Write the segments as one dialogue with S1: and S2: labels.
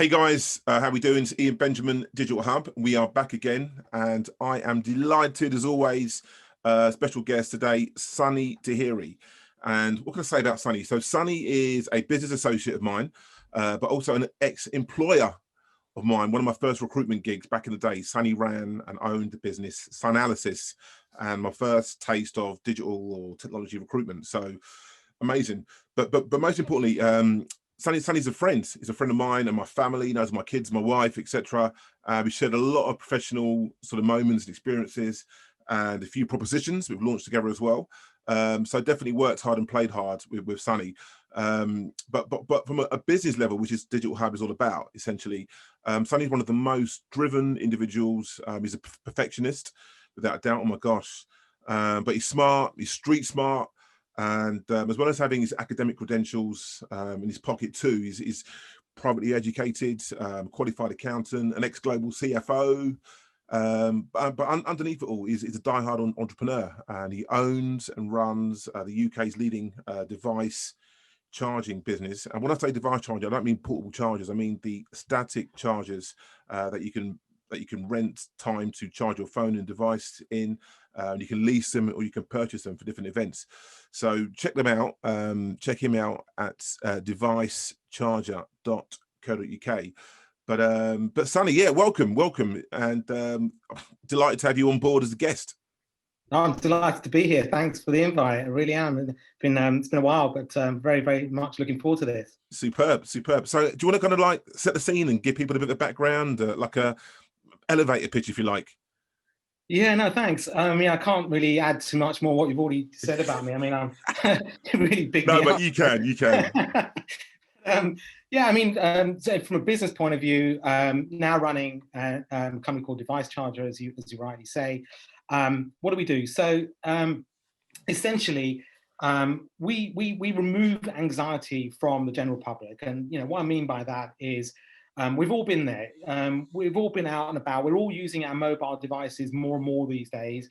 S1: Hey guys, how we doing? It's Ian Benjamin, Digital Hub. We are back again, and I am delighted, as always, special guest today, Sunny Dehiri. And what can I say about Sunny? So Sunny is a business associate of mine, but also an ex-employer of mine. One of my first recruitment gigs back in the day, Sunny ran and owned the business Sunanalysis, and my first taste of digital or technology recruitment. So amazing. But most importantly, Sunny's a friend. He's a friend of mine and my family. He knows my kids, my wife, etc. We shared a lot of professional sort of moments and experiences, and a few propositions we've launched together as well. So definitely worked hard and played hard with Sunny. But from a business level, which is Digital Hub is all about, essentially, Sunny's one of the most driven individuals. He's a perfectionist, without a doubt. Oh my gosh. But he's smart. He's street smart. And as well as having his academic credentials in his pocket too, he's privately educated, qualified accountant, an ex-global CFO. But underneath it all, he's a diehard entrepreneur, and he owns and runs the UK's leading device charging business. And when I say device charger, I don't mean portable chargers. I mean the static chargers that you can rent time to charge your phone and device in. You can lease them or you can purchase them for different events. So check them out. Check him out at devicecharger.co.uk. But Sunny, yeah, welcome, and delighted to have you on board as a guest.
S2: I'm delighted to be here. Thanks for the invite. I really am. It's been a while, but very, very much looking forward to this.
S1: Superb. So do you want to kind of like set the scene and give people a bit of background, like a elevator pitch, if you like?
S2: Yeah, no, thanks. I can't really add too much more what you've already said about me. I mean, I'm really big.
S1: No, but you can.
S2: Yeah, so from a business point of view, now running a company called Device Charger, as you rightly say. What do we do? So essentially, we remove anxiety from the general public, and what I mean by that is we've all been there. We've all been out and about. We're all using our mobile devices more and more these days,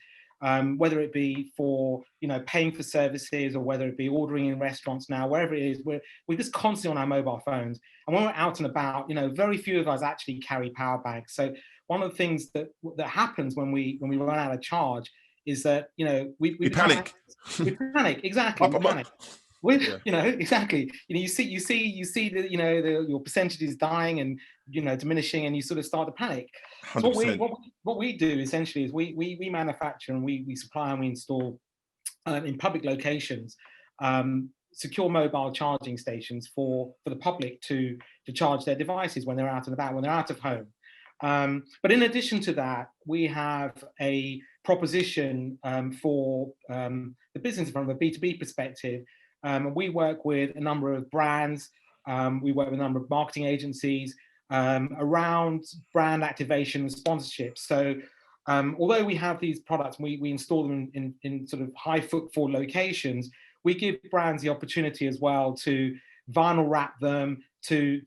S2: whether it be for paying for services or whether it be ordering in restaurants now, wherever it is, we're just constantly on our mobile phones. And when we're out and about, very few of us actually carry power banks. So one of the things that happens when we run out of charge is that we
S1: panic.
S2: We panic, exactly. We panic. Exactly. You see that your percentage is dying and diminishing, and you sort of start to panic. So what we do essentially is we manufacture and we supply and we install in public locations secure mobile charging stations for the public to charge their devices when they're out and about, when they're out of home. But in addition to that, we have a proposition for the business from a B2B perspective. We work with a number of brands. We work with a number of marketing agencies around brand activation and sponsorship. So although we have these products, we install them in sort of high footfall locations, we give brands the opportunity as well to vinyl wrap them, to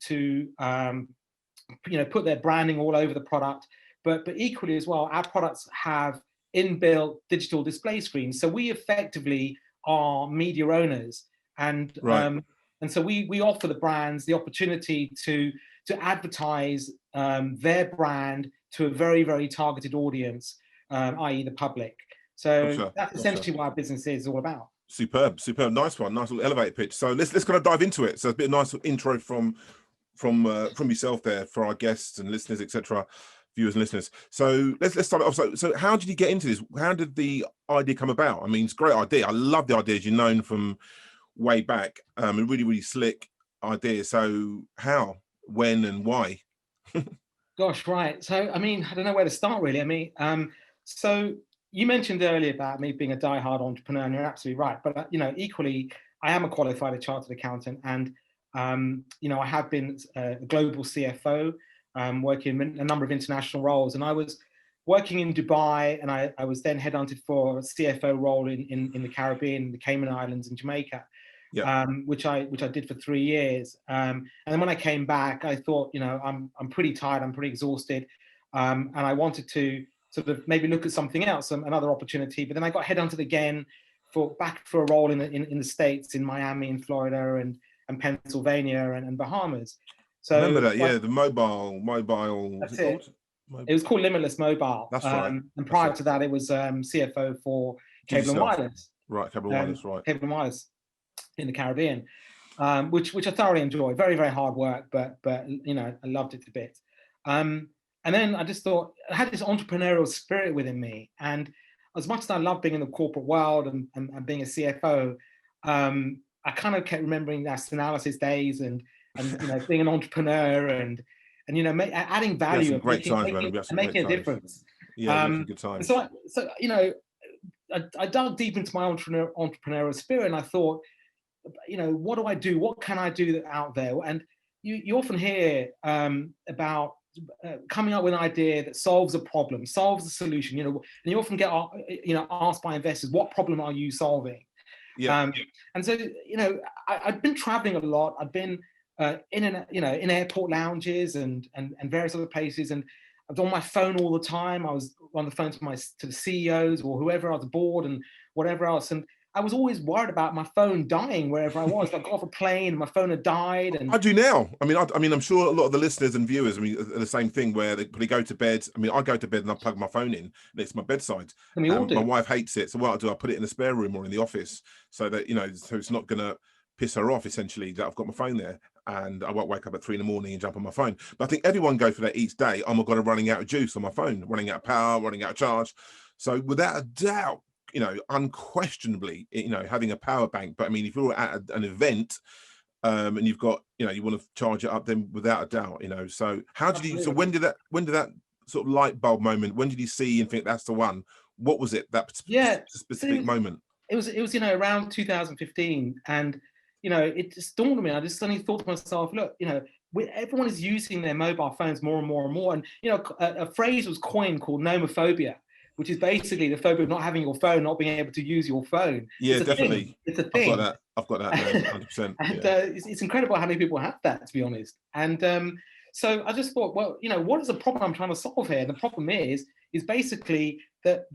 S2: put their branding all over the product, but equally as well, our products have inbuilt digital display screens. So we effectively are media owners, and
S1: right.
S2: And so we offer the brands the opportunity to advertise their brand to a very, very targeted audience, i.e. the public. So that's essentially what our business is all about.
S1: Superb, nice one, nice little elevator pitch. So let's kind of dive into it. So it's a bit nice intro from yourself there for our guests and listeners, etc., viewers and listeners. So let's start off. So how did you get into this? How did the idea come about? I mean, it's a great idea. I love the ideas you've known from way back. A really, really slick idea. So how, when, and why?
S2: Gosh, right. So I mean, I don't know where to start really. I mean, so you mentioned earlier about me being a diehard entrepreneur, and you're absolutely right. But equally, I am a qualified chartered accountant, and I have been a global CFO, working in a number of international roles. And I was working in Dubai, and I was then headhunted for a CFO role in the Caribbean, the Cayman Islands, and Jamaica, which I did for 3 years. And then when I came back, I thought, I'm pretty tired, I'm pretty exhausted, and I wanted to sort of maybe look at something else, another opportunity. But then I got headhunted again back for a role in the States, in Miami, in Florida, and Pennsylvania and Bahamas. So
S1: I remember that, yeah, the mobile.
S2: That's it. It was called Limitless Mobile.
S1: That's right.
S2: And prior to that, it was CFO for Cable and Wireless.
S1: Right, Cable and Wireless, right.
S2: Cable and Wireless in the Caribbean, which I thoroughly enjoyed. Very, very hard work, but you know, I loved it to bits. And then I just thought, I had this entrepreneurial spirit within me. And as much as I love being in the corporate world and being a CFO, I kind of kept remembering that analysis days and you know, being an entrepreneur and you know, adding value and making a difference.
S1: Yeah, good times.
S2: So you know, I dug deep into my entrepreneurial spirit, and I thought, you know, what do I do? What can I do out there? And you often hear about coming up with an idea that solves a problem, solves a solution. You know, and you often get asked by investors, what problem are you solving?
S1: Yeah.
S2: And so, you know, I've been traveling a lot. I've been in airport lounges and various other places, and I was on my phone all the time. I was on the phone to the CEOs or whoever I was aboard and whatever else. And I was always worried about my phone dying wherever I was. I got off a plane and my phone had died. And
S1: I do now. I mean, I'm sure a lot of the listeners and viewers, I mean, are the same thing where they go to bed. I mean, I go to bed and I plug my phone in next to my bedside.
S2: And we all do.
S1: My wife hates it. So what I do, I put it in the spare room or in the office so that, you know, so it's not going to piss her off, essentially, that I've got my phone there. And I won't wake up at 3 a.m. and jump on my phone. But I think everyone goes for that each day. Oh my God, I'm running out of juice on my phone, running out of power, running out of charge. So without a doubt, you know, unquestionably, you know, having a power bank. But I mean, if you're at an event and you've got, you know, you want to charge it up, then without a doubt, you know. So how did you? So when did that sort of light bulb moment? When did you see and think that's the one? What was it? That specific moment?
S2: It was you know, around 2015, and you know, it just dawned on me. I just suddenly thought to myself, look, you know, everyone is using their mobile phones more and more and more, and you know, a phrase was coined called nomophobia, which is basically the phobia of not having your phone, not being able to use your phone.
S1: Yeah, definitely.
S2: It's a thing.
S1: I've got that 100%.
S2: And it's incredible how many people have that, to be honest. And so I just thought, well, you know, what is the problem I'm trying to solve here? And the problem is basically that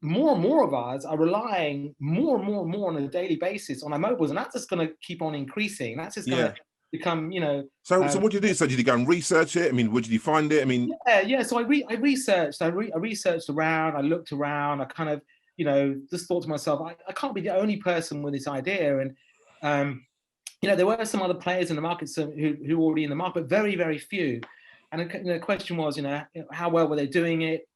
S2: more and more of us are relying more and more on a daily basis on our mobiles, and that's just going to keep on increasing. That's just going to become, you know.
S1: So what did you do? So did you go and research it? I mean, where did you find it? I mean,
S2: yeah. So I researched. I researched around. I looked around. I kind of, you know, just thought to myself, I can't be the only person with this idea. And you know, there were some other players in the market who were already in the market, but very, very few. And the question was, you know, how well were they doing it?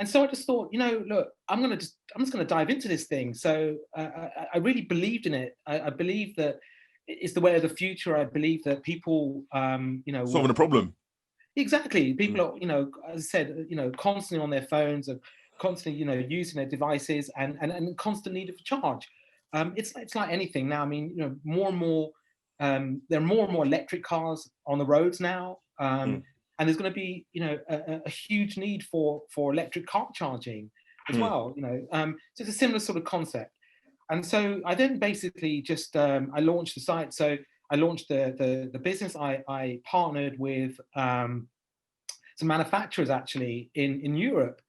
S2: And so I just thought, you know, look, I'm just going to dive into this thing. So I really believed in it. I believe that it's the way of the future. I believe that people, you know,
S1: solving a problem.
S2: Exactly. People are, you know, as I said, you know, constantly on their phones, and constantly, you know, using their devices, and constant need for charge. It's like anything now. I mean, you know, more and more, there are more and more electric cars on the roads now. And there's going to be, you know, a huge need for electric car charging as well. You know, so it's a similar sort of concept. And so I then basically just I launched the site. So I launched the business. I partnered with some manufacturers actually in Europe.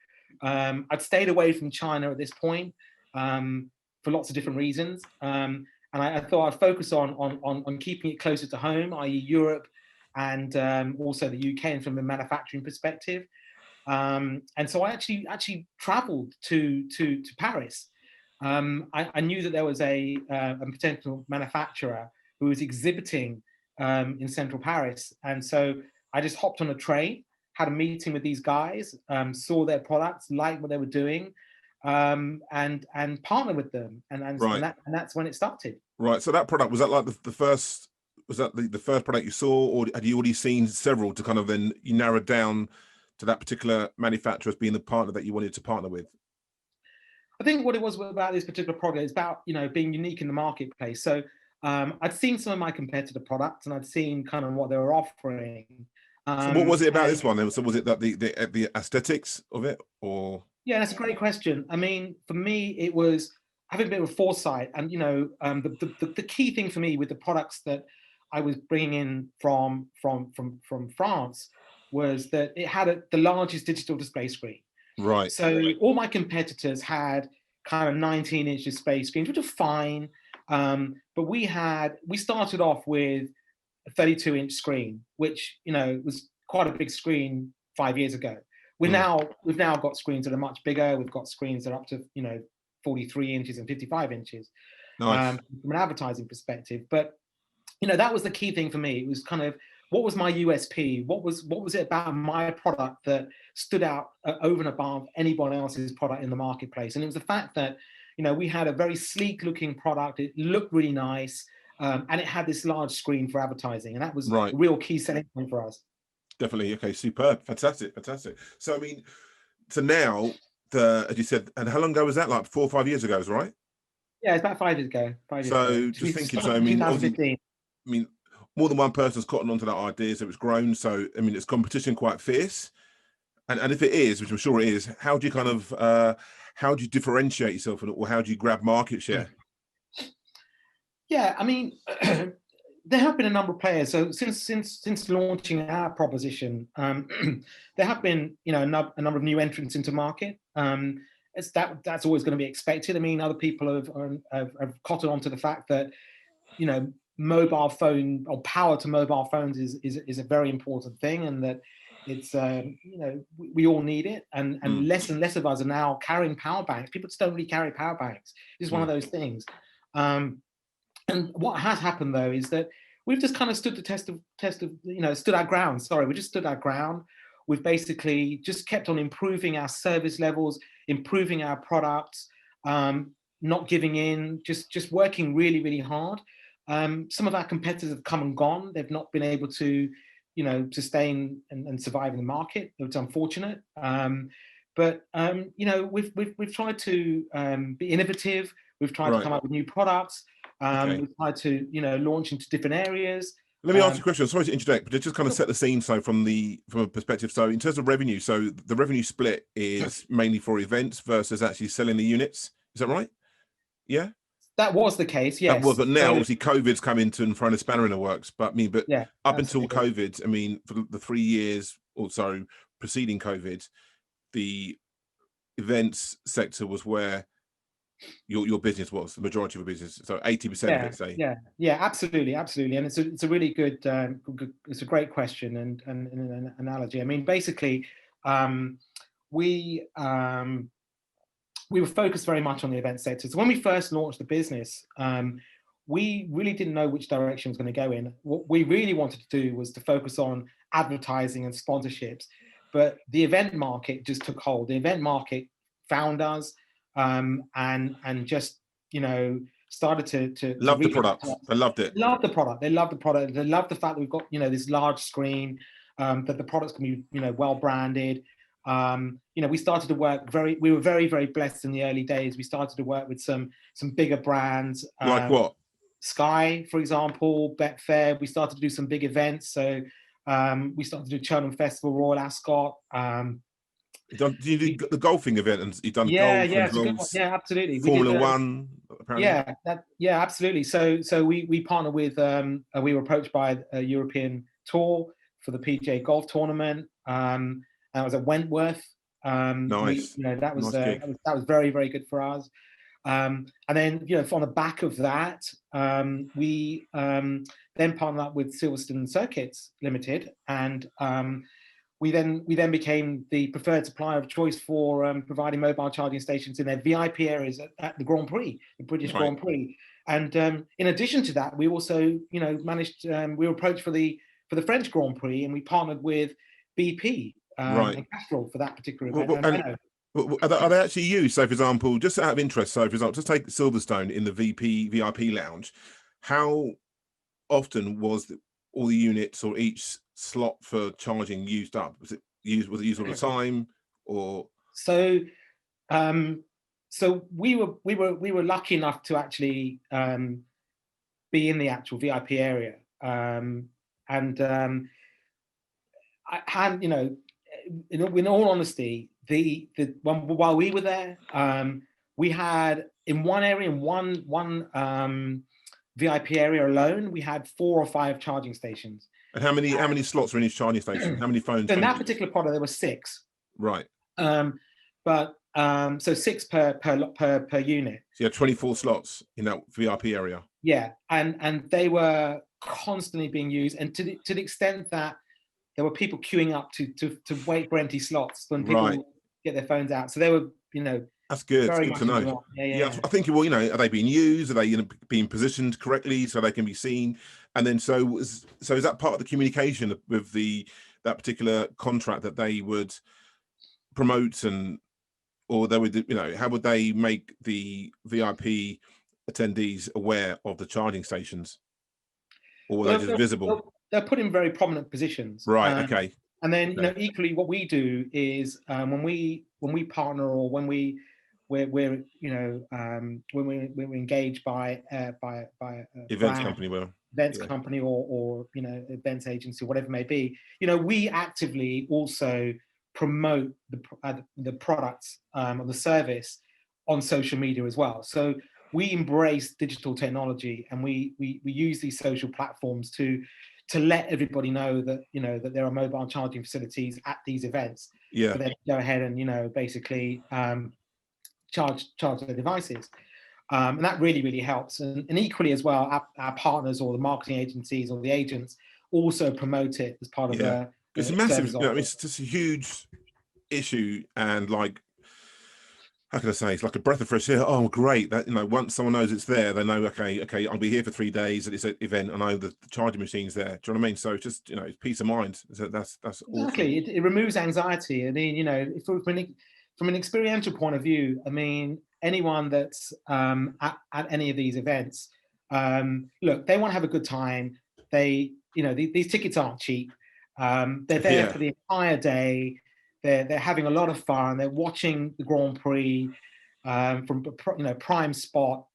S2: I'd stayed away from China at this point for lots of different reasons. And I thought I'd focus on keeping it closer to home, i.e. Europe, and also the UK, and from a manufacturing perspective. And so I actually traveled to Paris. I knew that there was a potential manufacturer who was exhibiting in central Paris. And so I just hopped on a train, had a meeting with these guys, saw their products, liked what they were doing, and partnered with them. And that's when it started.
S1: Right. So that product, was that like the first? Was that the first product you saw, or had you already seen several to kind of then you narrowed down to that particular manufacturer as being the partner that you wanted to partner with?
S2: I think what it was about this particular product is about, you know, being unique in the marketplace. So I'd seen some of my competitor products, and I'd seen kind of what they were offering.
S1: So what was it about this one? So was it that the aesthetics of it, or? Yeah,
S2: that's a great question. I mean, for me, it was having a bit of foresight, and you know, the key thing for me with the products that I was bringing in from France was that it had the largest digital display screen.
S1: Right.
S2: So all my competitors had kind of 19-inch display screens, which are fine. But we started off with a 32-inch screen, which, you know, was quite a big screen 5 years ago. We've now got screens that are much bigger. We've got screens that are up to, you know, 43 inches and 55 inches.
S1: Nice.
S2: From an advertising perspective. But, you know, that was the key thing for me. It was kind of, what was my USP? What was it about my product that stood out over and above anyone else's product in the marketplace? And it was the fact that, you know, we had a very sleek looking product. It looked really nice. And it had this large screen for advertising. And that was a real key selling point for us.
S1: Definitely. Okay, superb. Fantastic. Fantastic. So, I mean, so now, as you said, and how long ago was that? Like 4 or 5 years ago, is right?
S2: Yeah, it's about 5 years ago. 5 years ago.
S1: Just thinking, so I mean, more than one person's cotton onto that idea, so it's grown. So, I mean, it's competition quite fierce. And if it is, which I'm sure it is, how do you kind of, how do you differentiate yourself, or how do you grab market share?
S2: Yeah, I mean, there have been a number of players. So since launching our proposition, there have been, you know, a number of new entrants into market. That's always going to be expected. I mean, other people have cottoned onto the fact that, you know, mobile phone or power to mobile phones is a very important thing, and that it's you know, we all need it, and less and less of us are now carrying power banks. People just don't really carry power banks. It's one of those things. And what has happened though is that we've just kind of stood the test of you know, stood our ground. Sorry, we just stood our ground. We've basically just kept on improving our service levels, improving our products, not giving in, just working really, really hard. Some of our competitors have come and gone. They've not been able to, you know, sustain and survive in the market. It's unfortunate. But you know, we've tried to be innovative. We've tried to come up with new products. We've tried to, you know, launch into different areas.
S1: Let me ask you a question. Sorry to interject, but just kind of set the scene. So from a perspective, so in terms of revenue, so the revenue split is mainly for events versus actually selling the units. Is that right? Yeah.
S2: That was the case, yes.
S1: That was, but now obviously COVID's come into and thrown a spanner in the works. But
S2: yeah,
S1: up until COVID, I mean, for the 3 years or so preceding COVID, the events sector was where your business was, the majority of your business, so 80% of it, say.
S2: Yeah, absolutely, and it's a really good, it's a great question and an analogy. I mean, basically, we were focused very much on the event sector. So when we first launched the business, we really didn't know which direction it was going to go in. What we really wanted to do was to focus on advertising and sponsorships, but the event market just took hold. The event market found us. And just, you know, started to
S1: love the product. They loved it.
S2: Love the product. They love the product. They love the fact that we've got, you know, this large screen, that the products can be, you know, well branded. You know, we started to work we were very, very blessed in the early days. We started to work with some bigger brands.
S1: Like what?
S2: Sky, for example, Betfair. We started to do some big events. So we started to do Cheltenham Festival, Royal Ascot.
S1: Do you do the golfing event, and you've done golf?
S2: Yeah, absolutely.
S1: Formula One, apparently.
S2: Yeah, absolutely. So we partnered with we were approached by a European tour for the PGA golf tournament. That was at Wentworth.
S1: Nice.
S2: You know, that was very, very good for us. And then, you know, on the back of that, we then partnered up with Silverstone Circuits Limited, and we then became the preferred supplier of choice for providing mobile charging stations in their VIP areas at the Grand Prix, the British Grand Prix. And in addition to that, we also, you know, managed. We were approached for the French Grand Prix, and we partnered with BP and Castrol for that particular event.
S1: Are they actually used? So, for example, just out of interest, so for example, just take Silverstone in the VIP lounge. How often was all the units or each slot for charging used up? Was it used all the time, or? So
S2: we were lucky enough to actually be in the actual VIP area, and I had, you know, in all honesty, while we were there, we had in one area, in one VIP area alone, we had 4 or 5 charging stations.
S1: And how many slots were in each charging station? How many phones?
S2: So in that particular product, there were 6.
S1: Right.
S2: But so 6 per unit.
S1: So you had 24 slots in that VIP area.
S2: Yeah, and they were constantly being used, and to the extent that there were people queuing up to wait for empty slots when people get their phones out. So they were, you know,
S1: that's good. It's
S2: very
S1: good
S2: much
S1: to know. Yeah, I think, well, you know, are they being used? Are they, you know, being positioned correctly so they can be seen? And then so is that part of the communication with that particular contract that they would promote, and or they would, you know, how would they make the VIP attendees aware of the charging stations, or were they just visible?
S2: They're put in very prominent positions,
S1: Right. Okay.
S2: And then, you know, equally, what we do is when we partner, or when we're you know, when we're engaged by
S1: Events company,
S2: company, or you know, events agency, whatever it may be, you know, we actively also promote the products or the service on social media as well. So we embrace digital technology, and we use these social platforms to let everybody know that, you know, that there are mobile charging facilities at these events.
S1: Yeah.
S2: For them to go ahead and, you know, basically charge their devices. And that really helps. And equally as well, our partners, or the marketing agencies, or the agents, also promote it as part of the
S1: it's massive. You know, I mean, it's just a huge issue, and like, how can I say, it's like a breath of fresh air. Oh, great! That, you know, once someone knows it's there, they know, okay, I'll be here for 3 days at this event, and I know the charging machine's there. Do you know what I mean? So it's just, you know, it's peace of mind. So that's
S2: exactly awesome. It removes anxiety. I mean, you know, from an experiential point of view, I mean, anyone that's at any of these events, look, they want to have a good time. They, you know, these tickets aren't cheap. They're there for the entire day. They're having a lot of fun. They're watching the Grand Prix from, you know, prime spot.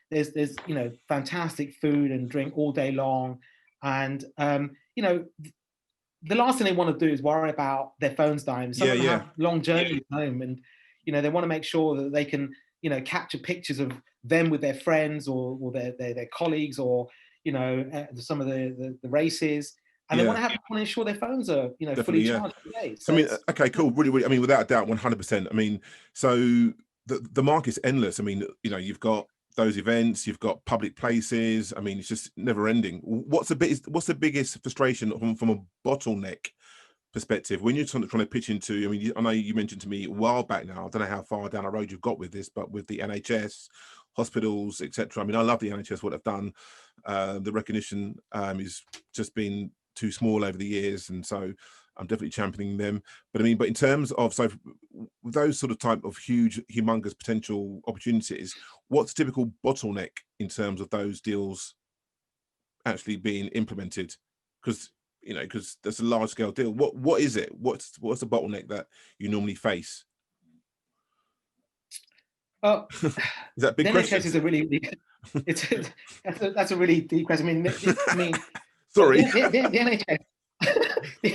S2: There's you know, fantastic food and drink all day long, and you know, the last thing they want to do is worry about their phones dying. Some of them have long journeys home, and you know, they want to make sure that they can, you know, capture pictures of them with their friends, or their colleagues, or you know, some of the races. And they want to ensure their phones are, you know, fully charged today.
S1: So, I mean, okay, cool, really, I mean, without a doubt, 100%. I mean, so the market's endless. I mean, you know, you've got those events, you've got public places. I mean, it's just never ending. What's the biggest frustration from a bottleneck perspective when you're trying to pitch into? I mean, I know you mentioned to me a while back now, I don't know how far down the road you've got with this, but with the NHS, hospitals, etc. I mean, I love the NHS, what they've done. The recognition is just been too small over the years, and so I'm definitely championing them. But I mean, but in terms of, so with those sort of type of huge, humongous potential opportunities, what's typical bottleneck in terms of those deals actually being implemented? Because, you know, because that's a large scale deal. What is it? What's the bottleneck that you normally face?
S2: Is
S1: that big question?
S2: NHS is a really that's a really deep question. I mean,
S1: sorry,
S2: the NHS. the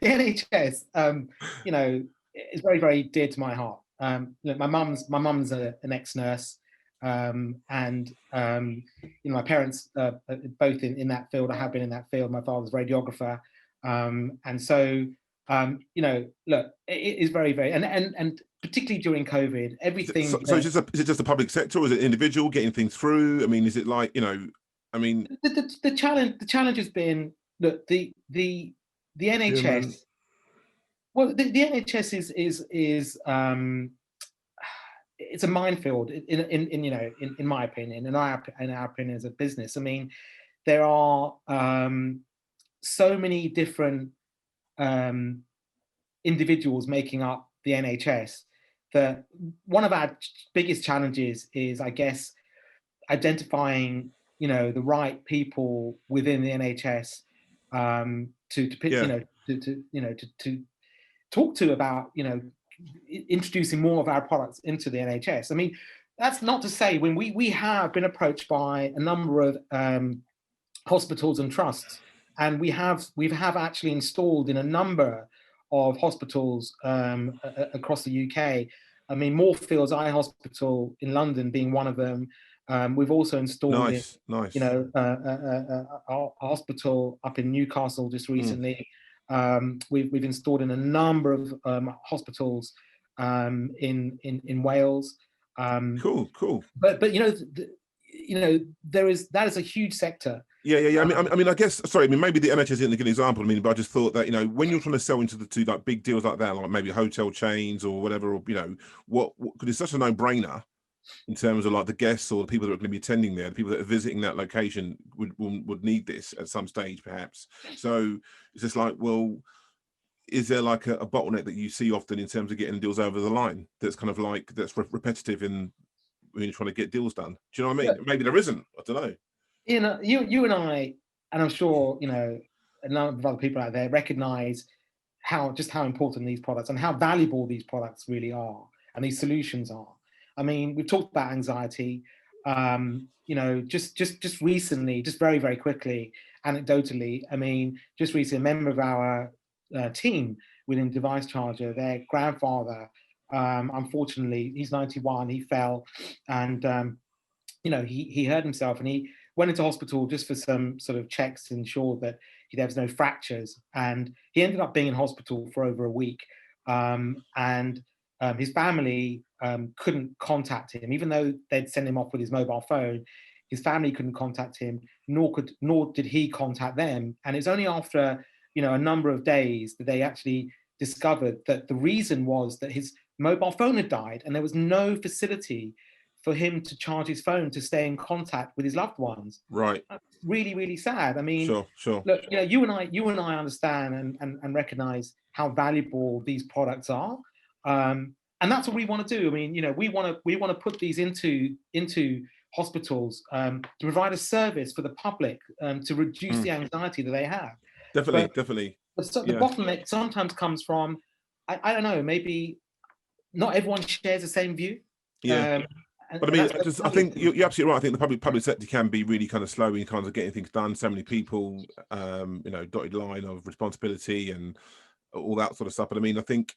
S2: NHS, you know, is very dear to my heart. Look, my mum's an ex-nurse, and you know, my parents both in that field. I have been in that field. My father's a radiographer, and so you know, look, it is very and particularly during COVID, everything.
S1: So is it just the public sector, or is it individual getting things through? I mean, is it like, you know, I mean,
S2: the challenge has been, look, the NHS. Well, the NHS is it's a minefield in you know, in my opinion, and our opinion as a business. I mean, there are so many different individuals making up the NHS that one of our biggest challenges is, I guess, identifying, you know, the right people within the NHS to talk to about, you know, introducing more of our products into the NHS. I mean, that's not to say, when we have been approached by a number of hospitals and trusts, and we have actually installed in a number of hospitals across the UK. I mean, Moorfields Eye Hospital in London being one of them. We've also installed you know, a hospital up in Newcastle just recently. We've installed in a number of hospitals in Wales.
S1: Cool.
S2: But you know, that is a huge sector.
S1: Yeah. I mean, I guess. Sorry, I mean, maybe the NHS isn't a good example. I mean, but I just thought that, you know, when you're trying to sell into the like big deals like that, like maybe hotel chains or whatever, or, you know, what because it's such a no-brainer in terms of like the guests or the people that are going to be attending there, the people that are visiting that location would need this at some stage, perhaps. So it's just like, well, is there like a bottleneck that you see often in terms of getting deals over the line? That's kind of like repetitive in when you're trying to get deals done. Do you know what I mean? Maybe there isn't. I don't know.
S2: You know, you and I, and I'm sure, you know, a number of other people out there recognize just how important these products and how valuable these products really are, and these solutions are. I mean, we've talked about anxiety. You know, just recently, just very, very quickly, anecdotally, I mean, just recently, a member of our team within Device Charger, their grandfather, unfortunately, he's 91, he fell, and you know, he hurt himself, and he went into hospital just for some sort of checks to ensure that there was no fractures. And he ended up being in hospital for over a week. And his family couldn't contact him, even though they'd send him off with his mobile phone. His family couldn't contact him, nor did he contact them. And it's only after, you know, a number of days that they actually discovered that the reason was that his mobile phone had died, and there was no facility for him to charge his phone to stay in contact with his loved ones.
S1: Right.
S2: That's really, really sad. I mean,
S1: sure.
S2: Look, you know, you and I understand and recognize how valuable these products are. And that's what we want to do. I mean, you know, we want to put these into hospitals to provide a service for the public, to reduce the anxiety that they have.
S1: Definitely.
S2: But so the bottleneck sometimes comes from, I don't know, maybe not everyone shares the same view.
S1: Yeah. But I mean, I think you're absolutely right. I think the public sector can be really kind of slow in kind of getting things done. So many people, you know, dotted line of responsibility and all that sort of stuff. But I mean, I think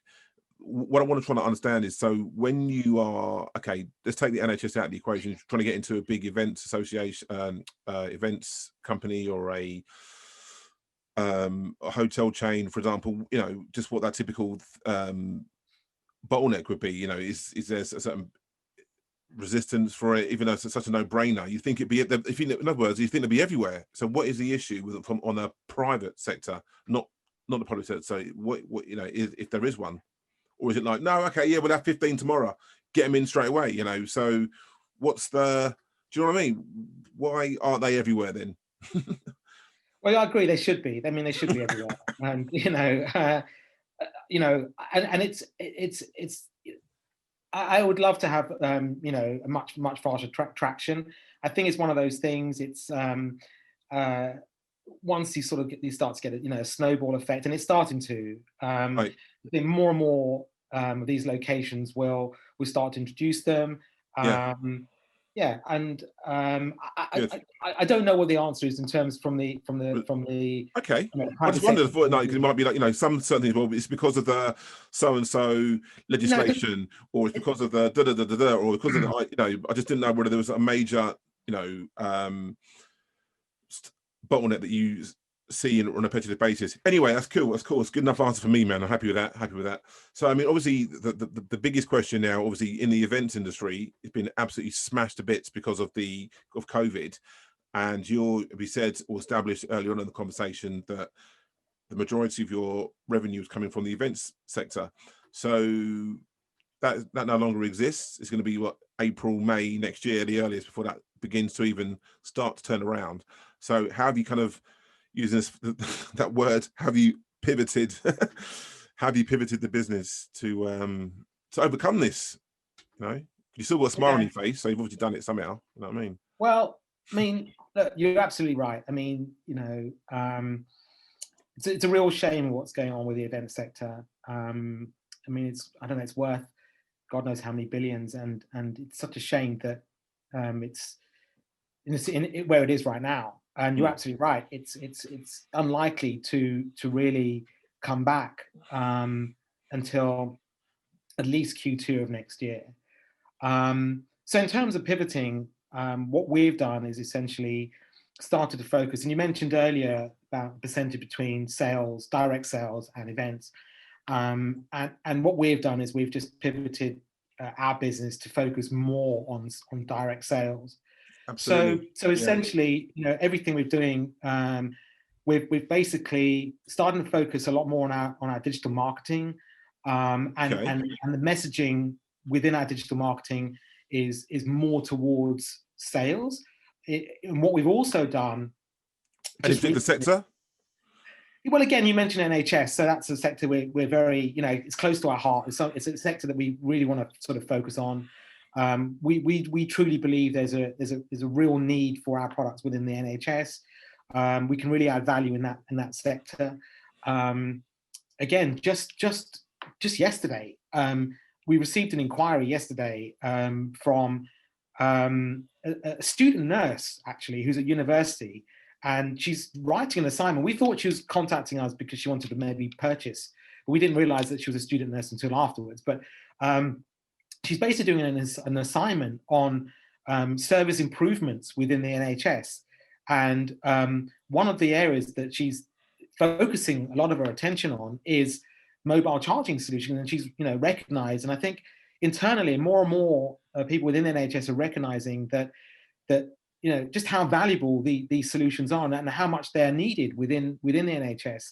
S1: what I want to try to understand is, so when you are, okay, let's take the NHS out of the equation, you're trying to get into a big events association, events company, or a hotel chain, for example, you know, just what that typical bottleneck would be, you know, is there a certain resistance for it, even though it's such a no-brainer? You think it'd be, if you, in other words, you think it'd be everywhere. So what is the issue with it from on a private sector, not the public sector? So what you know, if there is one, or is it like, no, okay, yeah, we'll have 15 tomorrow, get them in straight away, you know? So what's the, do you know what I mean? Why aren't they everywhere then?
S2: Well, I agree, they should be. I mean, they should be everywhere. And you know, and it's I would love to have you know, a much faster traction. I think it's one of those things. It's once you start to get you know, a snowball effect, and it's starting to.
S1: Right.
S2: I think more and more of these locations will start to introduce them. Yeah, and I don't know what the answer is in terms from the.
S1: Okay.
S2: You know,
S1: I just wondered, because it might be like, you know, some certain things. Well, it's because of the so and so legislation, or it's because of the or because of the, you know. I just didn't know whether there was a major, you know, bottleneck that you see on a repetitive basis. Anyway, that's cool. It's good enough answer for me, man. I'm happy with that. So I mean, obviously the biggest question now, obviously in the events industry, it's been absolutely smashed to bits because of COVID. And you'll be said or established earlier on in the conversation that the majority of your revenue is coming from the events sector. So that no longer exists. It's going to be what, April, May next year, the earliest, before that begins to even start to turn around. So how have you kind of, using that word, have you pivoted? Have you pivoted the business to overcome this? You know, you still got a smile on your face, so you've obviously done it somehow. You know what I mean?
S2: Well, I mean, look, you're absolutely right. I mean, you know, it's a real shame what's going on with the event sector. I mean, I don't know, it's worth God knows how many billions, and it's such a shame that it's where it is right now. And you're absolutely right. It's unlikely to really come back until at least Q2 of next year. So in terms of pivoting, what we've done is essentially started to focus, and you mentioned earlier about the percentage between sales, direct sales, and events. And what we've done is we've just pivoted our business to focus more on direct sales.
S1: Absolutely.
S2: So essentially, you know, everything we're doing, we've basically starting to focus a lot more on our digital marketing, and the messaging within our digital marketing is more towards sales. And what we've also done,
S1: any particular sector?
S2: Well, again, you mentioned NHS, so that's a sector we're very, you know, it's close to our heart. It's a sector that we really want to sort of focus on. We truly believe there's a real need for our products within the NHS. We can really add value in that sector. Again, just yesterday, we received an inquiry yesterday from a student nurse, actually, who's at university, and she's writing an assignment. We thought she was contacting us because she wanted to maybe purchase, but we didn't realize that she was a student nurse until afterwards. But she's basically doing an assignment on service improvements within the NHS. And one of the areas that she's focusing a lot of her attention on is mobile charging solutions. And she's, you know, recognized, and I think internally more and more people within the NHS are recognizing that you know, just how valuable these solutions are and how much they're needed within the NHS.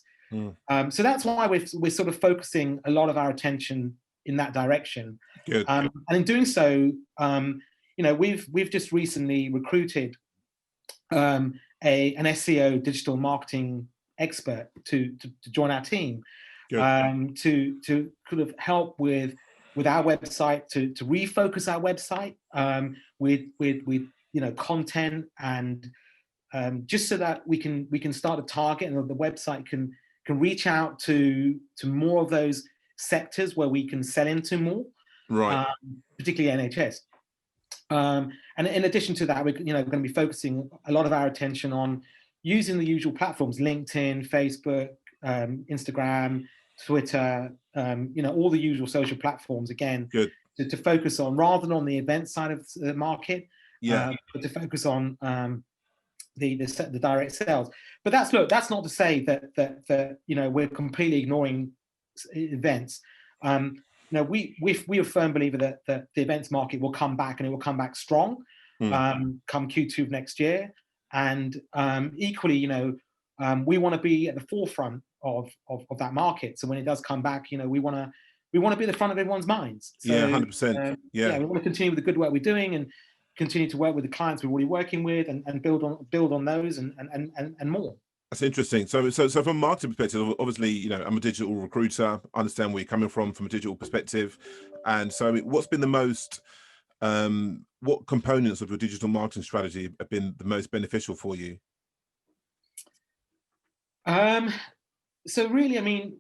S2: So that's why we're sort of focusing a lot of our attention in that direction.
S1: Good.
S2: And in doing so, you know, we've just recently recruited an SEO digital marketing expert to join our team, to kind of help with our website, to refocus our website with you know, content, and just so that we can start a target, and the website can reach out to more of those sectors where we can sell into more,
S1: right?
S2: Particularly NHS. And in addition to that, we're going to be focusing a lot of our attention on using the usual platforms: LinkedIn, Facebook, Instagram, Twitter, you know, all the usual social platforms. Again, to focus on, rather than on the event side of the market, but to focus on the direct sales. But that's not to say that you know, we're completely ignoring events. You know, we are a firm believer that the events market will come back, and it will come back strong come Q2 of next year. And equally, you know, we want to be at the forefront of that market. So when it does come back, you know, we want to be at the front of everyone's minds. So,
S1: 100%.
S2: We want to continue with the good work we're doing, and continue to work with the clients we're already working with, and build on those and more.
S1: That's interesting. So from a marketing perspective, obviously, you know, I'm a digital recruiter. I understand where you're coming from a digital perspective. And so what's been the most, what components of your digital marketing strategy have been the most beneficial for you?
S2: So really, I mean,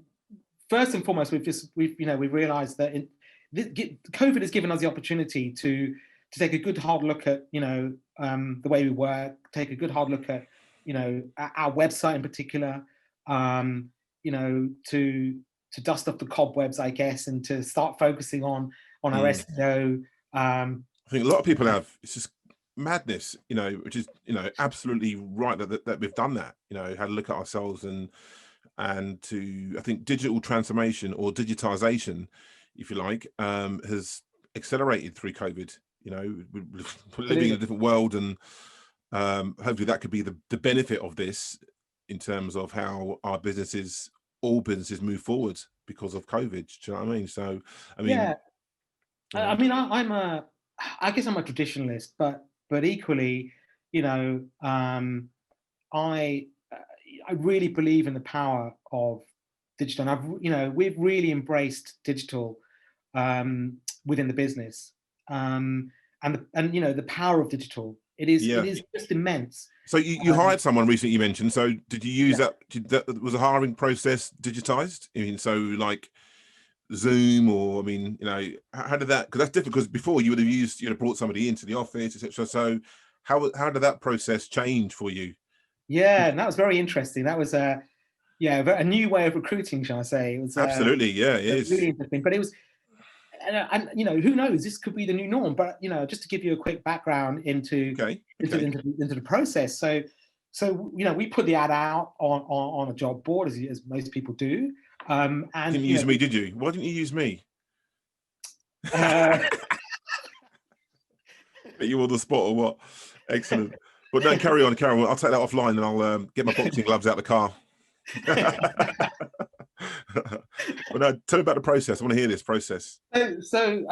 S2: first and foremost, we've realized that COVID has given us the opportunity to take a good hard look at, you know, the way we work, take a good hard look at, you know, our website in particular, you know, to dust off the cobwebs, I guess, and to start focusing on our SEO.
S1: I think a lot of people have. It's just madness, you know, which is, you know, absolutely right that we've done that, you know, had a look at ourselves and to, I think digital transformation, or digitization, if you like, has accelerated through COVID. You know, we're living in a different world, and hopefully that could be the benefit of this in terms of how our all businesses move forward because of COVID. Do you know what I mean? So, I mean,
S2: yeah, I mean, I guess I'm a traditionalist, but equally, you know, I really believe in the power of digital, and we've really embraced digital within the business. And you know, the power of digital, it is just immense.
S1: So you hired someone recently, you mentioned. So did you use that? Was the hiring process digitized? I mean, so like Zoom, or I mean, you know, how did that? Because that's different. Because before you would have used, you know, brought somebody into the office, etc. So how did that process change for you?
S2: Yeah, and that was very interesting. That was a new way of recruiting, shall I say? It was
S1: absolutely, it is
S2: really interesting. But it was. And you know, who knows? This could be the new norm. But you know, just to give you a quick background into the process. So you know, we put the ad out on a job board, as most people do. And
S1: didn't use me, did you? Why didn't you use me? You on the spot or what? Excellent. But no, carry on. I'll take that offline, and I'll get my boxing gloves out of the car. Well, no, tell me about the process. I want to hear this process.
S2: So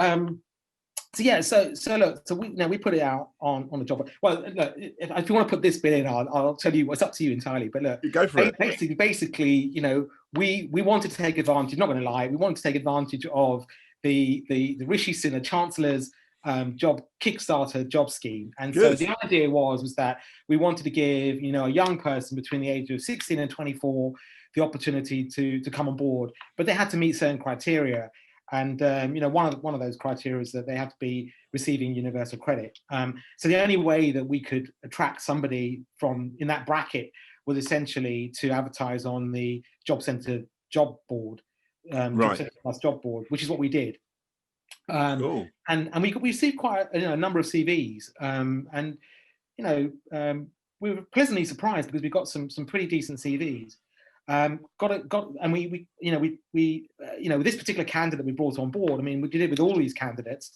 S2: look, we put it out on the job. Well, look, if you want to put this bit in, I'll tell you. It's up to you entirely. But look,
S1: you go for it.
S2: Basically, you know, we wanted to take advantage. Not going to lie, we wanted to take advantage of the Rishi Sunak Chancellor's job Kickstarter job scheme. And
S1: Good.
S2: So the idea was that we wanted to give, you know, a young person between the age of 16 and 24 the opportunity to come on board, but they had to meet certain criteria. And you know, one of those criteria is that they have to be receiving universal credit. So the only way that we could attract somebody from in that bracket was essentially to advertise on the Job Centre job board, job board, which is what we did.
S1: Cool.
S2: And we received quite a number of CVs, and you know, we were pleasantly surprised because we got some pretty decent CVs. And we with this particular candidate we brought on board. I mean, we did it with all these candidates.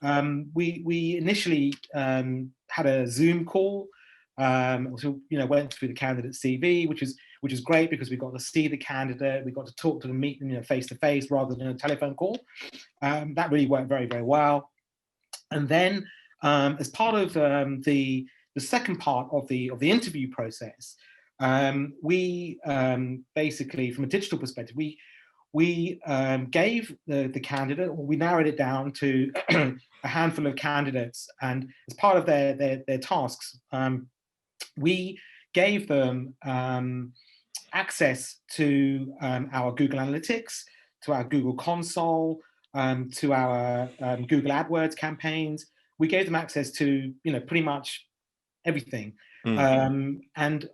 S2: We initially had a Zoom call. So you know, went through the candidate's CV, which is great because we got to see the candidate, we got to talk to them, meet them, you know, face to face rather than a telephone call. That really worked very, very well. And then, as part of the second part of the interview process, we basically, from a digital perspective, we gave the candidate, or we narrowed it down to a handful of candidates, and as part of their tasks, we gave them access to our Google Analytics, to our Google Console, to our Google AdWords campaigns. We gave them access to, you know, pretty much everything. And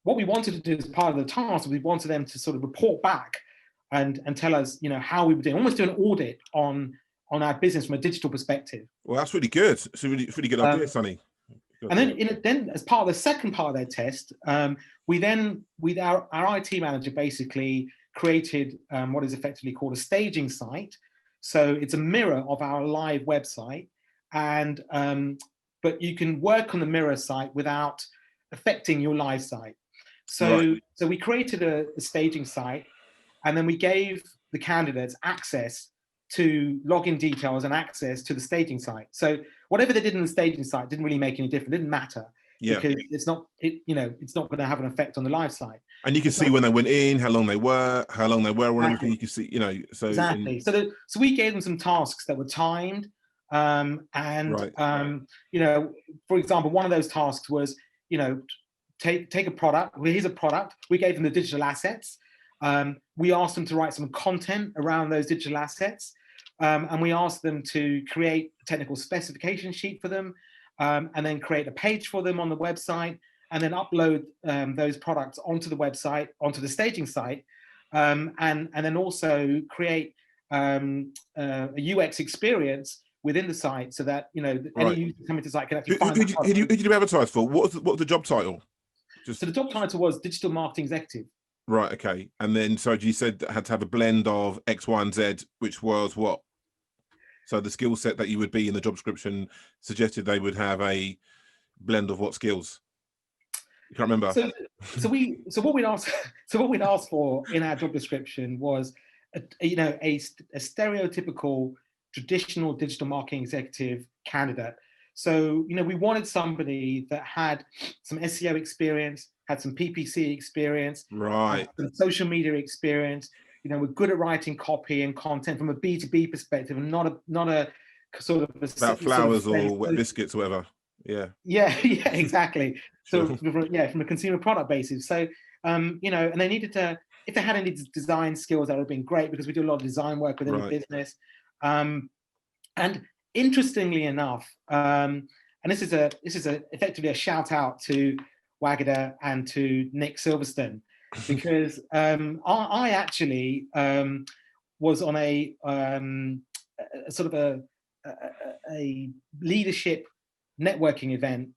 S2: what we wanted to do as part of the task, we wanted them to sort of report back and tell us, you know, how we were doing, almost do an audit on our business from a digital perspective. Well,
S1: that's really good. It's a really good idea, Sonny.
S2: And then as part of the second part of their test, we then, with our IT manager, basically created what is effectively called a staging site. So it's a mirror of our live website, and but you can work on the mirror site without affecting your live site. So we created a staging site, and then we gave the candidates access to login details and access to the staging site. So whatever they did in the staging site didn't really make any difference. It didn't matter because it's not going to have an effect on the live site.
S1: And you can see when they went in, how long they were on everything. You can see, you know, so
S2: exactly. So we gave them some tasks that were timed. You know, for example, one of those tasks was, you know, take a product. Well, here's a product. We gave them the digital assets. We asked them to write some content around those digital assets. And we asked them to create a technical specification sheet for them, and then create a page for them on the website, and then upload those products onto the website, onto the staging site, and then also create a UX experience within the site so that, you know, any user coming to the site can actually find
S1: who did you advertise for? What was the job title?
S2: So the job title was Digital Marketing Executive.
S1: Right, okay. And then, so you said that had to have a blend of X, Y, and Z, which was what? So the skill set that you would be in the job description suggested they would have a blend of what skills? You can't remember.
S2: So what we'd asked for in our job description was a stereotypical traditional digital marketing executive candidate. So, you know, we wanted somebody that had some SEO experience, had some PPC experience, some social media experience. You know, we're good at writing copy and content from a B2B perspective, and not a sort of
S1: about flowers or wet biscuits or whatever. Yeah,
S2: exactly. So from a consumer product basis. So you know, and they needed to, if they had any design skills, that would have been great, because we do a lot of design work within the business. And interestingly enough, and this is effectively a shout out to Wagada and to Nick Silverstone, because I actually was on a sort of a leadership networking event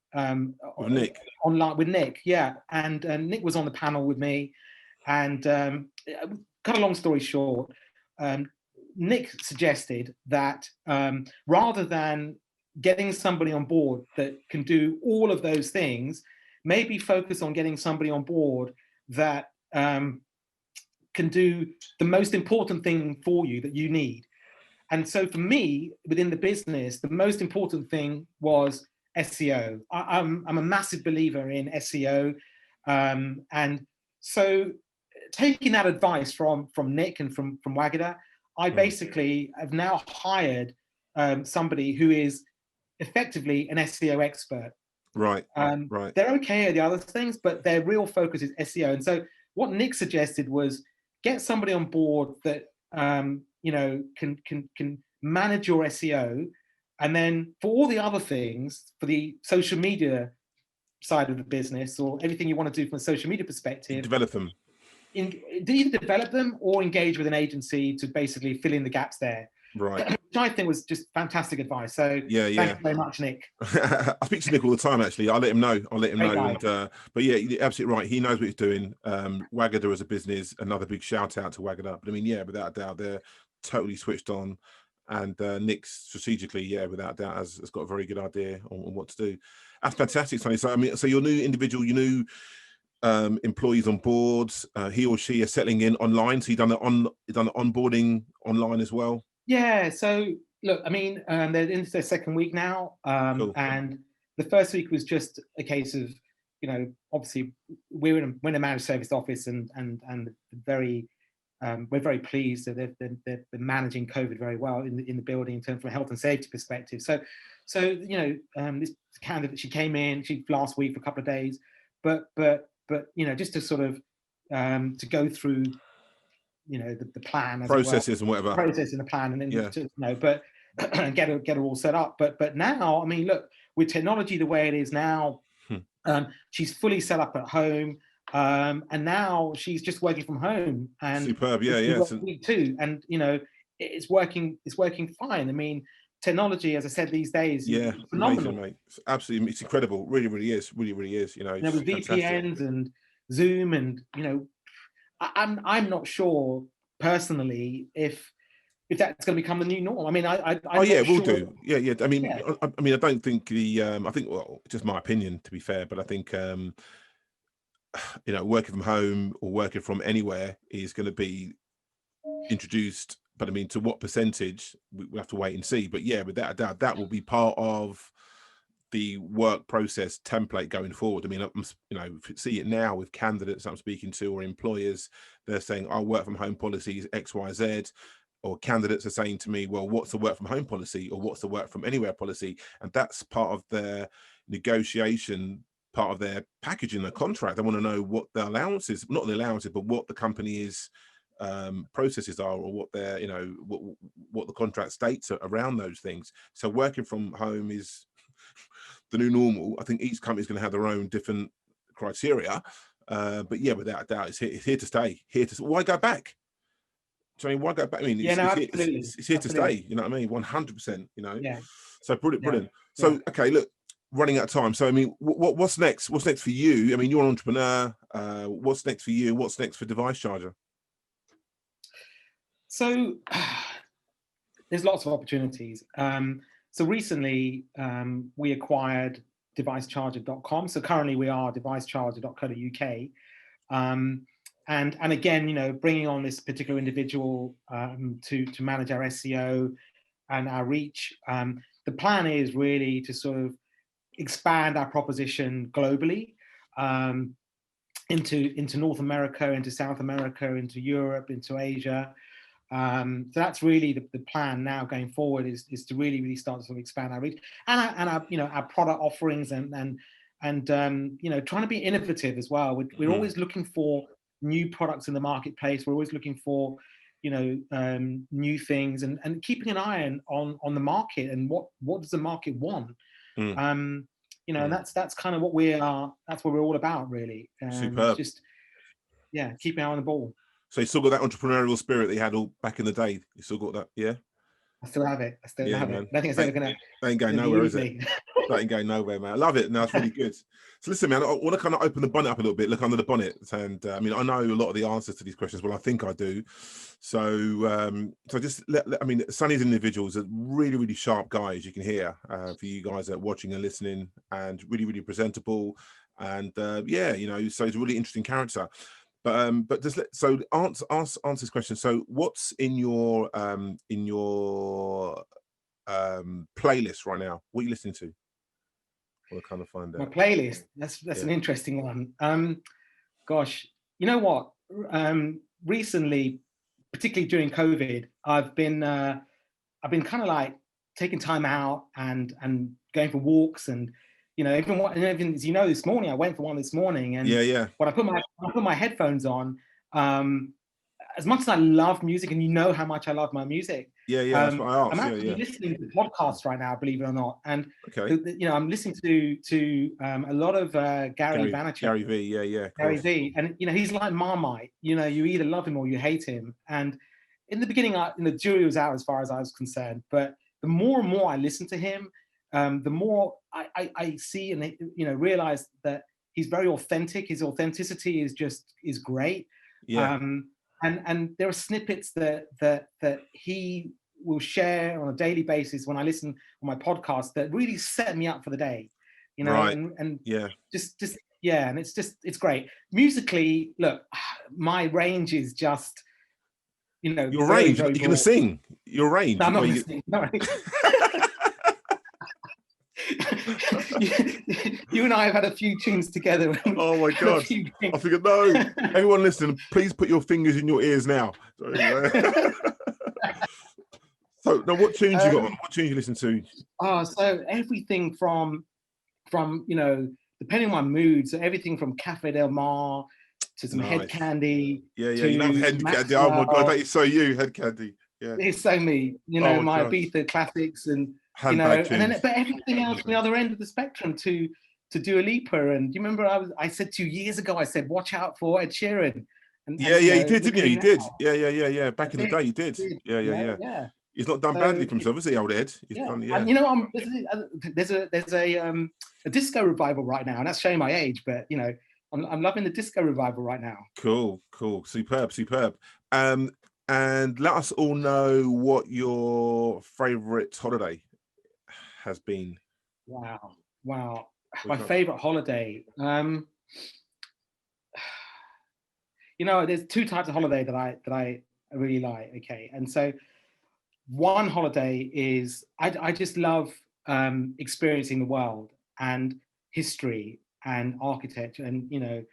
S1: with Nick.
S2: Online with Nick, and Nick was on the panel with me, and cut a long story short, Nick suggested that rather than getting somebody on board that can do all of those things, maybe focus on getting somebody on board that can do the most important thing for you that you need. And so for me, within the business, the most important thing was SEO. I'm a massive believer in SEO. And so taking that advice from Nick and from Wagada, I basically have now hired somebody who is effectively an SEO expert.
S1: Right, right.
S2: They're okay at the other things, but their real focus is SEO. And so what Nick suggested was get somebody on board that can manage your SEO, and then for all the other things, for the social media side of the business or everything you want to do from a social media perspective,
S1: develop them.
S2: Either develop them or engage with an agency to basically fill in the gaps there.
S1: Right.
S2: Which I think was just fantastic advice. So
S1: yeah,
S2: thank you very much, Nick.
S1: I speak to Nick all the time, actually. I'll let him know. And, but yeah, you're absolutely right. He knows what he's doing. Wagada as a business, another big shout out to Wagada. But I mean, yeah, without a doubt, they're totally switched on. And Nick strategically, yeah, without a doubt, has got a very good idea on what to do. That's fantastic, Sonny. So I mean, so your new individual, your new employees on board, he or she are settling in online. So you've done the onboarding online as well.
S2: Yeah. So look, I mean, they're into their second week now,
S1: Cool.
S2: and the first week was just a case of, obviously we're in a managed service office, and very we're very pleased that they're managing COVID very well in the building in terms of a health and safety perspective. So this candidate, she came in last week for a couple of days, but just to sort of to go through the plan,
S1: processes and whatever,
S2: process in the plan, and then but get her all set up. But now, I mean, look, with technology the way it is now, she's fully set up at home, and now she's just working from home. And
S1: superb, yeah.
S2: Week two, and it's working fine. I mean, technology, as I said, these days,
S1: yeah,
S2: phenomenal,
S1: amazing, mate. It's absolutely, it's incredible. Really is.
S2: With VPNs and Zoom, and I'm not sure personally if that's going to become the new norm. I mean,
S1: we'll do. Yeah. I mean, I don't think I think, well, just my opinion, to be fair, but I think working from home or working from anywhere is going to be introduced. But I mean, to what percentage, we have to wait and see. But yeah, without a doubt, that will be part of the work process template going forward. I mean, see it now with candidates I'm speaking to or employers. They're saying our work from home policy is XYZ, or candidates are saying to me, well, what's the work from home policy, or what's the work from anywhere policy? And that's part of their negotiation, part of their packaging, their contract. They want to know what the allowances, not the allowances, but what the company's processes are, or what their what the contract states around those things. So working from home is the new normal. I think each company is going to have their own different criteria, but yeah, without a doubt, it's here to stay. Why go back? So I mean, why go back? I mean, it's here to stay. You know what I mean? 100%.
S2: Yeah.
S1: So brilliant. So okay, look, running out of time. So I mean, what's next? What's next for you? I mean, you're an entrepreneur. What's next for you? What's next for Device Charger?
S2: So there's lots of opportunities. So recently we acquired devicecharger.com. So currently we are devicecharger.co.uk. And again, bringing on this particular individual to manage our SEO and our reach. The plan is really to sort of expand our proposition globally, into North America, into South America, into Europe, into Asia. So that's really the plan now going forward, is to really start to sort of expand our reach and our product offerings, and trying to be innovative as well. We're always looking for new products in the marketplace. We're always looking for new things, and keeping an eye on the market and what does the market want. And that's kind of what that's what we're all about, really.
S1: Superb.
S2: Just keeping an eye on the ball.
S1: So you still got that entrepreneurial spirit that you had all back in the day. You still got that, yeah?
S2: I still have it. I still have
S1: man.
S2: it. I don't think it's ever gonna.
S1: That ain't going nowhere, is it? That ain't going nowhere, man. I love it. No, it's really good. So listen, man, I want to kind of open the bonnet up a little bit, look under the bonnet. And I mean, I know a lot of the answers to these questions. Well, I think I do. So, so just I mean, Sonny's an individual is a really, really sharp guy, as you can hear, for you guys that are watching and listening, and really, really presentable. And yeah, you know, so he's a really interesting character. But just so answer this question. So what's in your playlist right now? What are you listening to? I want to kind of find out.
S2: My playlist. That's an interesting one. Gosh, you know what? Recently, particularly during COVID, I've been kind of like taking time out and going for walks, and you know, even as you know, this morning I went for one this morning, and when I put my headphones on, as much as I love music, and you know how much I love my music,
S1: that's what I asked.
S2: I'm actually listening to podcasts right now, believe it or not, and you know, I'm listening to a lot of Gary Vaynerchuk.
S1: Gary V,
S2: Gary V, and you know, he's like Marmite. You know, you either love him or you hate him. And in the beginning, the jury was out as far as I was concerned. But the more and more I listen to him, the more I see and you know realize that he's very authentic. His authenticity is great. And there are snippets that he will share on a daily basis when I listen on my podcast that really set me up for the day, you know, and just and it's great. Musically, look, my range is just, you know,
S1: your range. You're gonna sing your range.
S2: No, I'm not gonna sing. No. You and I have had a few tunes together.
S1: Oh my god! I figured, no, everyone listening, please put your fingers in your ears now. So now, what tunes you got on? What tunes you listen to?
S2: So everything from you know, depending on my mood. So everything from Cafe Del Mar to some Head Candy.
S1: Yeah, you love Head Candy. Oh my god, that is so you, Head Candy. Yeah,
S2: it's so me. You know, my Ibiza classics and. You know, and then but everything else on the other end of the spectrum to Dua Lipa. And do you remember I said 2 years ago, I said, watch out for Ed Sheeran. And,
S1: you did, didn't you? You did. Yeah. Back in the day, you did. Yeah. He's not done badly for himself, is he, old Ed? He's done,
S2: And you know, there's a disco revival right now, and that's showing my age, but you know, I'm loving the disco revival right now.
S1: Cool, superb. And let us all know what your favorite holiday has been.
S2: Wow. My favorite holiday. You know, there's two types of holiday that I really like. Okay, and so one holiday is I just love experiencing the world and history and architecture, and you know,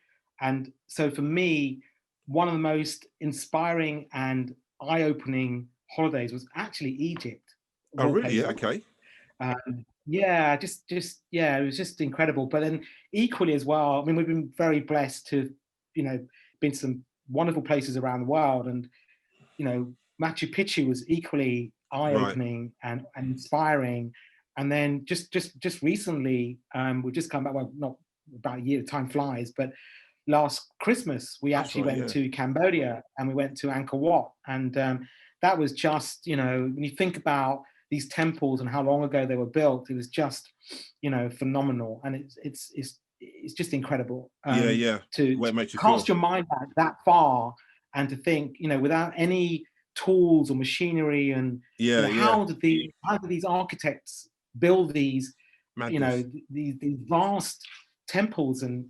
S2: and so for me, one of the most inspiring and eye-opening holidays was actually Egypt.
S1: Oh, really? Yeah, okay.
S2: It was just incredible. But then equally as well, I mean, we've been very blessed to, you know, been to some wonderful places around the world, and you know, Machu Picchu was equally eye-opening and inspiring. And then just recently, we've just come back. Well, not about a year. Time flies, but last Christmas we actually went to Cambodia, and we went to Angkor Wat, and that was just, you know, when you think about these temples and how long ago they were built, it was just, you know, phenomenal, and it's just incredible. To cast your mind back that far and to think, you know, without any tools or machinery, and how did these architects build these, you know, these vast temples and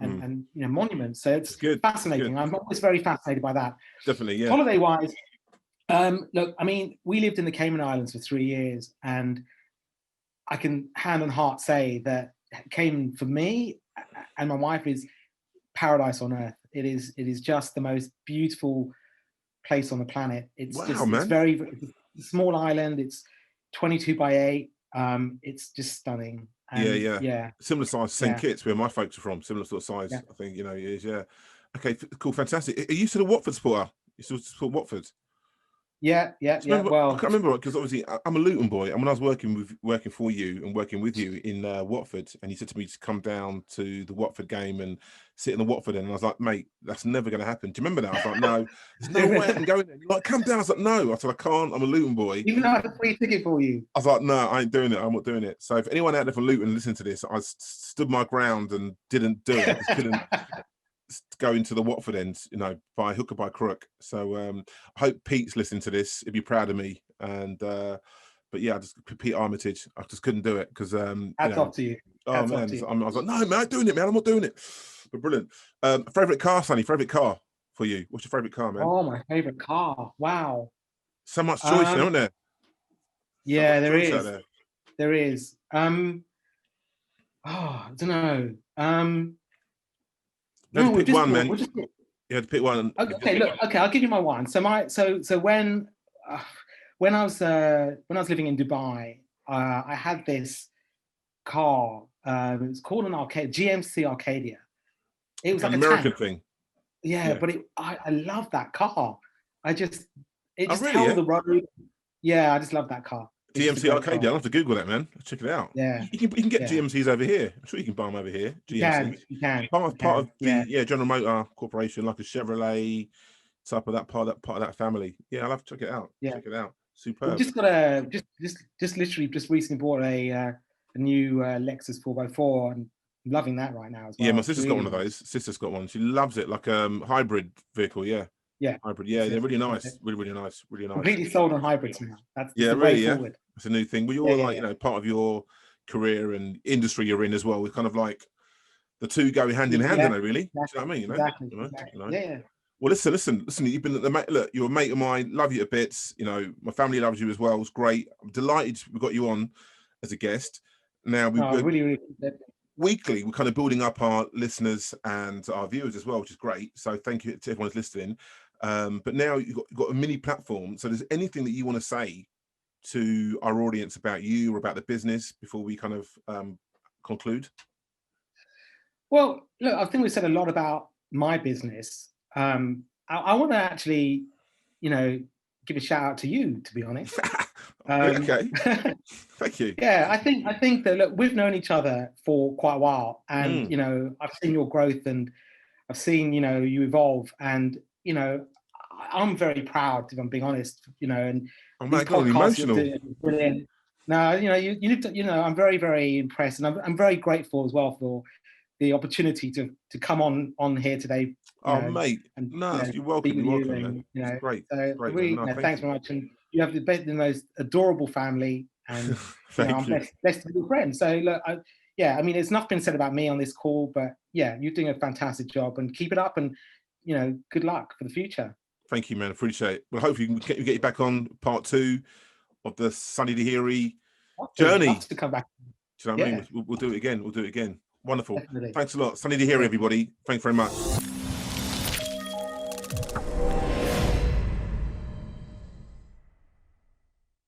S2: you know, monuments? So it's fascinating. I'm always very fascinated by that.
S1: Definitely, yeah.
S2: Holiday wise. Look, I mean, we lived in the Cayman Islands for 3 years, and I can hand on heart say that Cayman for me and my wife is paradise on earth. It is just the most beautiful place on the planet. It's it's very small island. It's 22 by 8. It's just stunning. And
S1: similar size St. Kitts, where my folks are from. Similar sort of size, I think, you know, it is. Okay, cool, fantastic. Are you still a Watford supporter? You still support Watford?
S2: Yeah.
S1: Well, I can't remember because obviously I'm a Luton boy, and when I was working for you and working with you in Watford, and you said to me to come down to the Watford game and sit in the Watford end, and I was like, mate, that's never going to happen. Do you remember that? I was like, no, there's no way I can go in there. You're like, come down. I was like, no. I said, I can't. I'm a Luton boy.
S2: Even though I had a free ticket for you.
S1: I was like, no, I ain't doing it. I'm not doing it. So if anyone out there from Luton listen to this, I stood my ground and didn't do it. I just couldn't go into the Watford end, you know, by hook or by crook. So I hope Pete's listening to this. He'd be proud of me. And but yeah, Pete Armitage, I just couldn't do it because
S2: Hats off to you.
S1: Oh man, I was like, no, man, I'm doing it, man. I'm not doing it. But brilliant. Favorite car, Sonny? Favorite car for you? What's your favorite car, man?
S2: Oh, my favorite car. Wow.
S1: So much choice, isn't there?
S2: Yeah, there is. There is. I don't know.
S1: You had to pick one, man. You had to pick one.
S2: Okay, look. Okay, I'll give you my one. So when I was living in Dubai, I had this car. It was called an GMC Arcadia. It was like an
S1: American thing.
S2: Yeah, but I love that car. It just
S1: really,
S2: held the road. Yeah, I just love that car.
S1: GMC Arcadia. I'll have to Google that, man. Check it out.
S2: Yeah,
S1: you can get GMCs over here. I'm sure you can buy them over here. GMCs.
S2: You can.
S1: Part of the General Motor Corporation, like a Chevrolet type of that part of that family. Yeah, I'll have to check it out.
S2: Yeah.
S1: Check it out. Superb.
S2: We just got just recently bought a new Lexus 4x4 and I'm loving that right now as well.
S1: Yeah, my sister's got one of those. Sister's got one. She loves it, like hybrid vehicle. Yeah.
S2: Yeah.
S1: Hybrid. Yeah, they're really nice. Really nice. Really nice.
S2: Completely sold on hybrids now. That's the way forward.
S1: It's a new thing. But you're like, you know, part of your career and industry you're in as well. We're kind of like the two go hand in hand, really.
S2: Exactly.
S1: Do you know what I mean?
S2: Exactly.
S1: You know?
S2: Yeah.
S1: Well, listen. You've been look. You're a mate of mine. Love you to bits. You know, my family loves you as well. It's great. I'm delighted we got you on as a guest. Now
S2: really
S1: weekly, we're kind of building up our listeners and our viewers as well, which is great. So thank you to everyone who's listening. But now you've got a mini platform. So there's anything that you want to say to our audience about you or about the business before we kind of conclude?
S2: Well, look, I think we said a lot about my business. I want to actually, you know, give a shout out to you, to be honest.
S1: Okay. Thank you.
S2: Yeah, I think that, look, we've known each other for quite a while, and you know, I've seen your growth and I've seen, you know, you evolve, and you know, I'm very proud, if I'm being honest, you know, and
S1: these podcasts
S2: you're doing, brilliant. No, you know, you know, I'm very, very impressed, and I'm very grateful as well for the opportunity to come on here today.
S1: Mate, and, you're welcome. You're welcome, man. You know,
S2: great. So great, really, thanks very much, and you have the most adorable family, and you know, I'm blessed to be your friend. So look, I mean, there's nothing said about me on this call, but yeah, you're doing a fantastic job, and keep it up, and you know, good luck for the future.
S1: Thank you, man. Appreciate it. Well, hopefully we can get you back on part 2 of the Sonny Dehiri journey.
S2: To come back.
S1: Do you know what I mean? We'll do it again. We'll do it again. Wonderful. Definitely. Thanks a lot. Sonny Dehiri, everybody. Thanks very much.